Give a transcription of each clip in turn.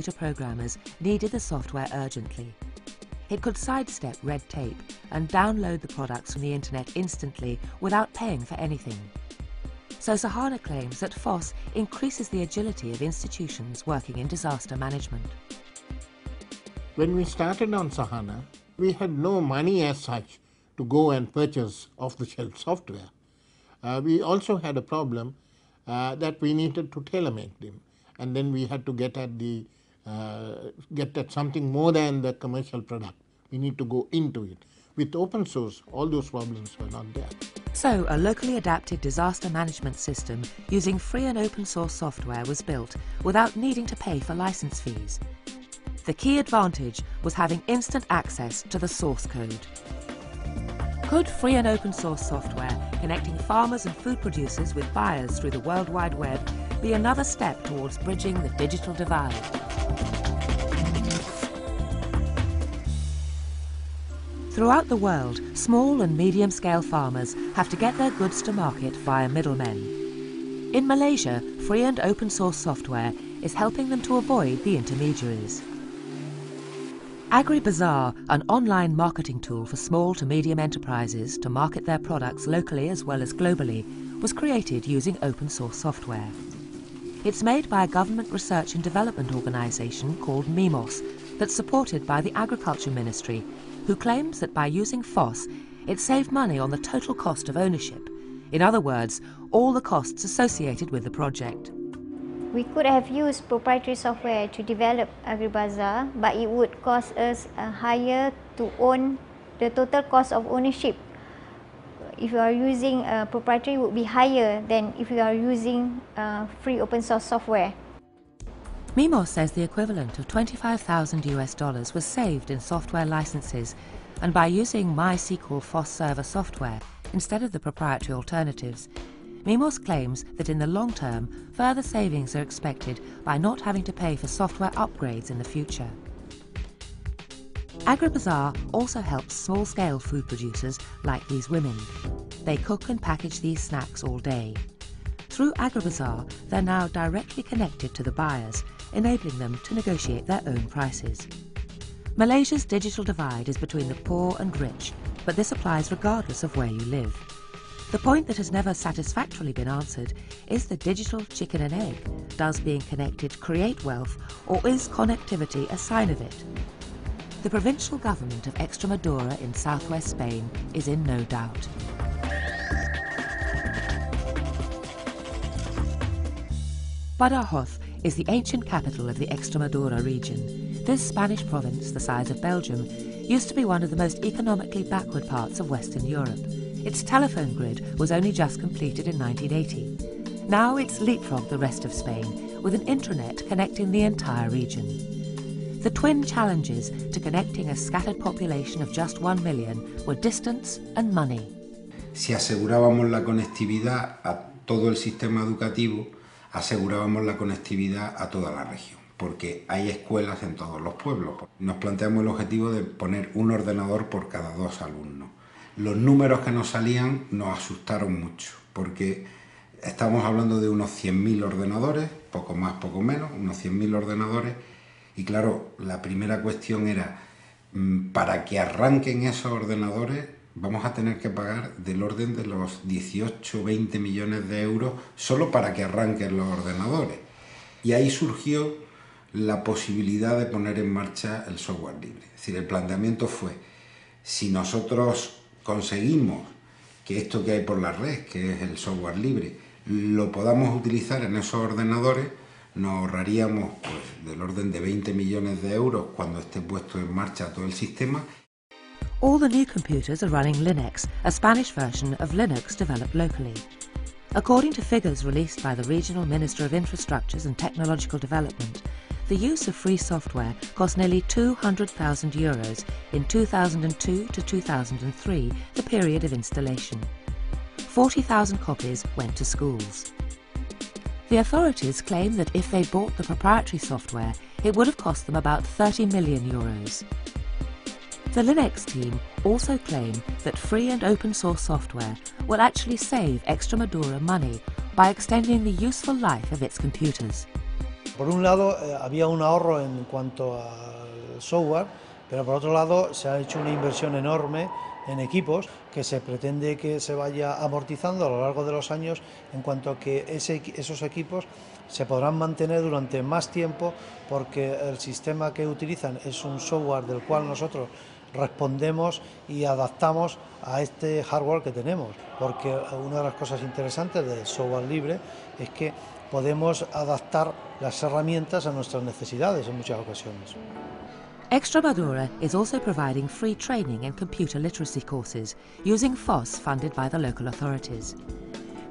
programmers needed the software urgently. It could sidestep red tape and download the products from the internet instantly without paying for anything. So Sahana claims that FOSS increases the agility of institutions working in disaster management. When we started on Sahana, we had no money as such to go and purchase off-the-shelf software. We also had a problem that we needed to tailor-make them, and then we had to get at something more than the commercial product. We need to go into it. With open source, all those problems were not there. So a locally adapted disaster management system using free and open source software was built without needing to pay for license fees. The key advantage was having instant access to the source code. Could free and open source software connecting farmers and food producers with buyers through the World Wide Web be another step towards bridging the digital divide? Throughout the world, small and medium-scale farmers have to get their goods to market via middlemen. In Malaysia, free and open source software is helping them to avoid the intermediaries. AgriBazaar, an online marketing tool for small to medium enterprises to market their products locally as well as globally, was created using open source software. It's made by a government research and development organisation called MIMOS that's supported by the Agriculture Ministry, who claims that by using FOSS, it saved money on the total cost of ownership. In other words, all the costs associated with the project. We could have used proprietary software to develop AgriBazaar, but it would cost us higher to own the total cost of ownership. If you are using proprietary, it would be higher than if you are using free open source software. MIMOS says the equivalent of $25,000 was saved in software licenses, and by using MySQL FOSS server software instead of the proprietary alternatives, MIMOS claims that in the long term, further savings are expected by not having to pay for software upgrades in the future. AgriBazaar also helps small-scale food producers like these women. They cook and package these snacks all day. Through AgriBazaar, they're now directly connected to the buyers, enabling them to negotiate their own prices. Malaysia's digital divide is between the poor and rich, but this applies regardless of where you live. The point that has never satisfactorily been answered is the digital chicken and egg. Does being connected create wealth, or is connectivity a sign of it? The provincial government of Extremadura in southwest Spain is in no doubt. Badajoz is the ancient capital of the Extremadura region. This Spanish province, the size of Belgium, used to be one of the most economically backward parts of Western Europe. Its telephone grid was only just completed in 1980. Now it's leapfrogged the rest of Spain with an intranet connecting the entire region. The twin challenges to connecting a scattered population of just 1 million were distance and money. Si asegurábamos la conectividad a todo el sistema educativo, asegurábamos la conectividad a toda la región, porque hay escuelas en todos los pueblos. Nos planteamos el objetivo de poner un ordenador por cada 2 alumnos. Los números que nos salían nos asustaron mucho, porque estamos hablando de unos 100.000 ordenadores, poco más, poco menos, unos 100.000 ordenadores, y claro, la primera cuestión era, para que arranquen esos ordenadores, vamos a tener que pagar del orden de los 18 o 20 millones de euros solo para que arranquen los ordenadores. Y ahí surgió la posibilidad de poner en marcha el software libre. Es decir, el planteamiento fue, si nosotros conseguimos que esto que hay por la red, que es el software libre, lo podamos utilizar en esos ordenadores, nos ahorraríamos pues, del orden de 20 millones de euros cuando esté puesto en marcha todo el sistema. All the new computers are running Linux, a Spanish version of Linux developed locally. According to figures released by the Regional Minister of Infrastructures and Technological Development, the use of free software cost nearly €200,000 in 2002 to 2003, the period of installation. 40,000 copies went to schools. The authorities claim that if they bought the proprietary software, it would have cost them about €30 million. The Linux team also claim that free and open source software will actually save Extremadura money by extending the useful life of its computers. Por un lado, había un ahorro en cuanto al software, pero por otro lado se ha hecho una inversión enorme en equipos que se pretende que se vaya amortizando a lo largo de los años, en cuanto a que esos equipos se podrán mantener durante más tiempo, porque el sistema que utilizan es un software del cual nosotros respondemos y adaptamos a este hardware que tenemos, porque una de las cosas interesantes del software libre es que podemos adaptar las herramientas a nuestras necesidades en muchas ocasiones. Extremadura is also providing free training in computer literacy courses using FOSS funded by the local authorities.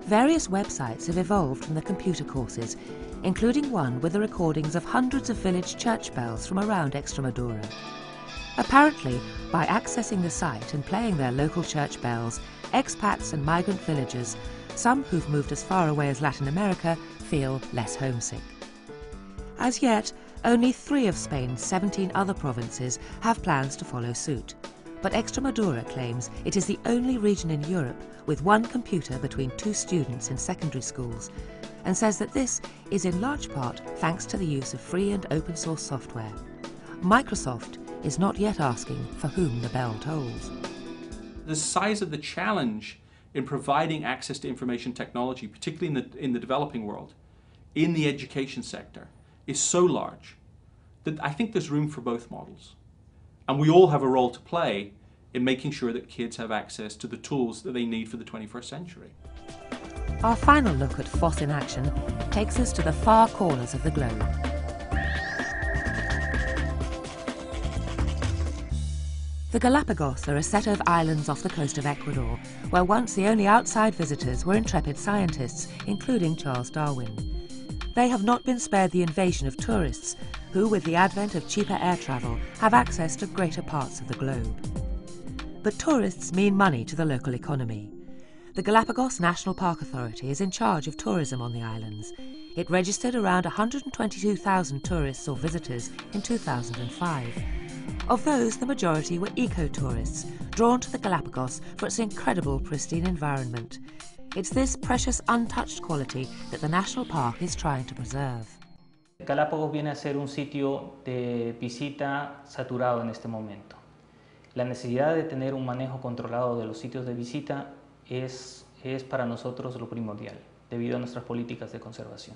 Various websites have evolved from the computer courses, including one with the recordings of hundreds of village church bells from around Extremadura. Apparently, by accessing the site and playing their local church bells, expats and migrant villagers, some who've moved as far away as Latin America, feel less homesick. As yet, only 3 of Spain's 17 other provinces have plans to follow suit. But Extremadura claims it is the only region in Europe with 1 computer between 2 students in secondary schools, and says that this is in large part thanks to the use of free and open source software. Microsoft is not yet asking for whom the bell tolls. The size of the challenge in providing access to information technology, particularly in the developing world, in the education sector, is so large that I think there's room for both models. And we all have a role to play in making sure that kids have access to the tools that they need for the 21st century. Our final look at FOSS in action takes us to the far corners of the globe. The Galapagos are a set of islands off the coast of Ecuador, where once the only outside visitors were intrepid scientists, including Charles Darwin. They have not been spared the invasion of tourists, who, with the advent of cheaper air travel, have access to greater parts of the globe. But tourists mean money to the local economy. The Galapagos National Park Authority is in charge of tourism on the islands. It registered around 122,000 tourists or visitors in 2005. Of those, the majority were eco-tourists, drawn to the Galapagos for its incredible pristine environment. It's this precious untouched quality that the national park is trying to preserve. Galápagos viene a ser un sitio de visita saturado en este momento. La necesidad de tener un manejo controlado de los sitios de visita es para nosotros lo primordial, debido a nuestras políticas de conservación.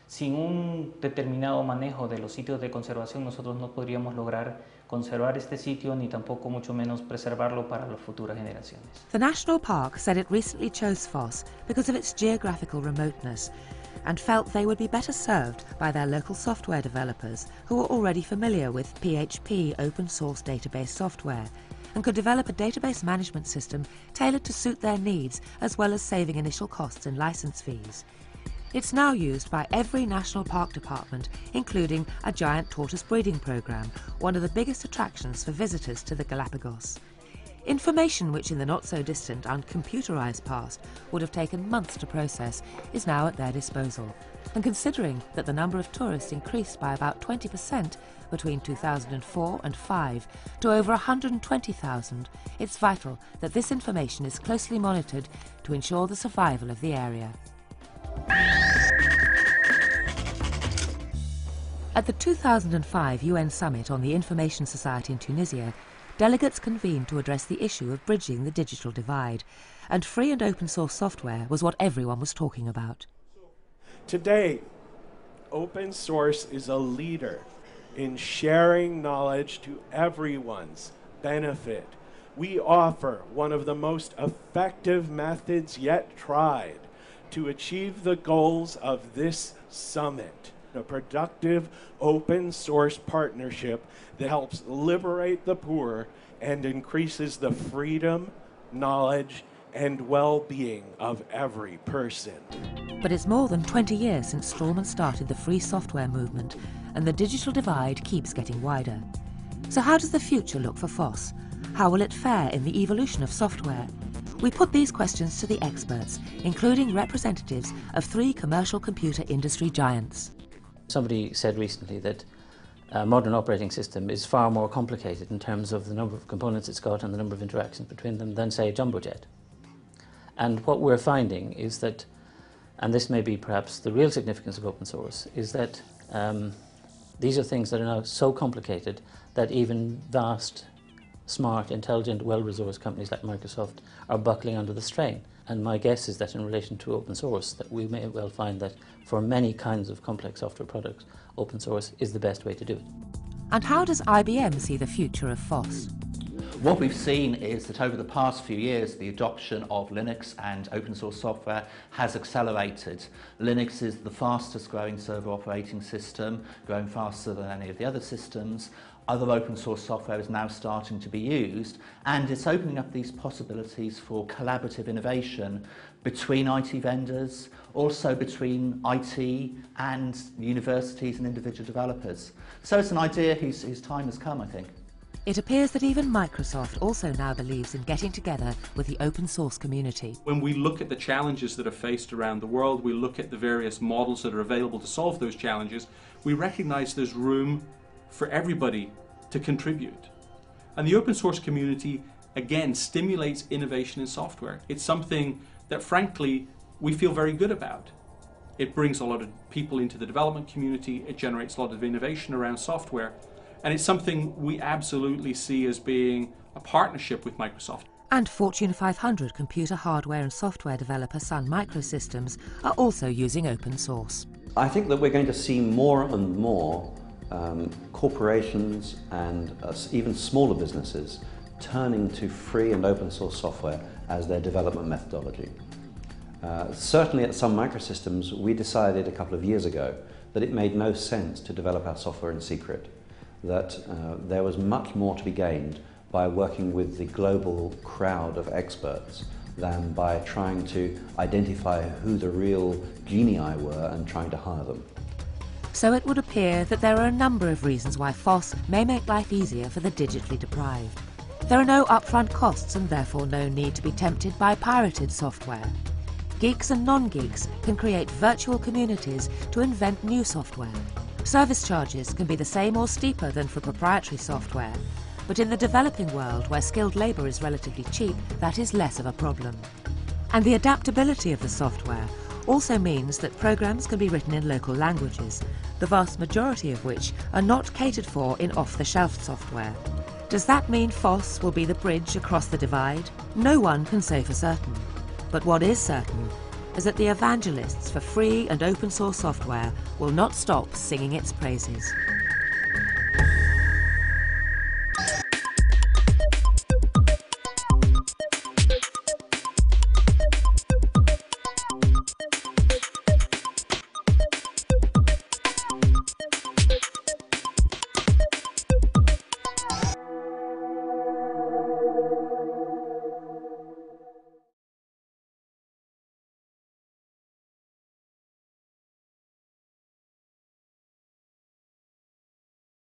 Sin un determinado manejo de los sitios de conservación, nosotros no podríamos lograr conservar este sitio ni tampoco mucho menos preservarlo para las futuras generaciones. The National Park said it recently chose FOSS because of its geographical remoteness and felt they would be better served by their local software developers who are already familiar with PHP open source database software and could develop a database management system tailored to suit their needs as well as saving initial costs and license fees. It's now used by every national park department, including a giant tortoise breeding program, one of the biggest attractions for visitors to the Galapagos. Information which in the not-so-distant and computerised past would have taken months to process is now at their disposal. And considering that the number of tourists increased by about 20% between 2004 and 5 to over 120,000, it's vital that this information is closely monitored to ensure the survival of the area. At the 2005 UN Summit on the Information Society in Tunisia, delegates convened to address the issue of bridging the digital divide, and free and open source software was what everyone was talking about. Today, open source is a leader in sharing knowledge to everyone's benefit. We offer one of the most effective methods yet tried to achieve the goals of this summit. A productive open source partnership that helps liberate the poor and increases the freedom, knowledge, and well-being of every person. But it's more than 20 years since Stallman started the free software movement, and the digital divide keeps getting wider. So how does the future look for FOSS? How will it fare in the evolution of software? We put these questions to the experts, including representatives of 3 commercial computer industry giants. Somebody said recently that a modern operating system is far more complicated in terms of the number of components it's got and the number of interactions between them than, say, a jumbo jet. And what we're finding is that, and this may be perhaps the real significance of open source, is that These are things that are now so complicated that even vast, smart, intelligent, well-resourced companies like Microsoft are buckling under the strain. And my guess is that in relation to open source, that we may well find that for many kinds of complex software products, open source is the best way to do it. And how does IBM see the future of FOSS? What we've seen is that over the past few years, the adoption of Linux and open source software has accelerated. Linux is the fastest growing server operating system, growing faster than any of the other systems. Other open source software is now starting to be used, and it's opening up these possibilities for collaborative innovation between IT vendors, also between IT and universities and individual developers. So it's an idea whose time has come, I think. It appears that even Microsoft also now believes in getting together with the open source community. When we look at the challenges that are faced around the world, we look at the various models that are available to solve those challenges, we recognize there's room for everybody to contribute. And the open source community, again, stimulates innovation in software. It's something that, frankly, we feel very good about. It brings a lot of people into the development community, it generates a lot of innovation around software, and it's something we absolutely see as being a partnership with Microsoft. And Fortune 500 computer hardware and software developer Sun Microsystems are also using open source. I think that we're going to see more and more corporations and even smaller businesses turning to free and open source software as their development methodology. Certainly at Sun Microsystems, we decided a couple of years ago that it made no sense to develop our software in secret, that there was much more to be gained by working with the global crowd of experts than by trying to identify who the real genii were and trying to hire them. So it would appear that there are a number of reasons why FOSS may make life easier for the digitally deprived. There are no upfront costs and therefore no need to be tempted by pirated software. Geeks and non-geeks can create virtual communities to invent new software. Service charges can be the same or steeper than for proprietary software, but in the developing world where skilled labour is relatively cheap, that is less of a problem. And the adaptability of the software also means that programs can be written in local languages, the vast majority of which are not catered for in off-the-shelf software. Does that mean FOSS will be the bridge across the divide? No one can say for certain. But what is certain is that the evangelists for free and open source software will not stop singing its praises.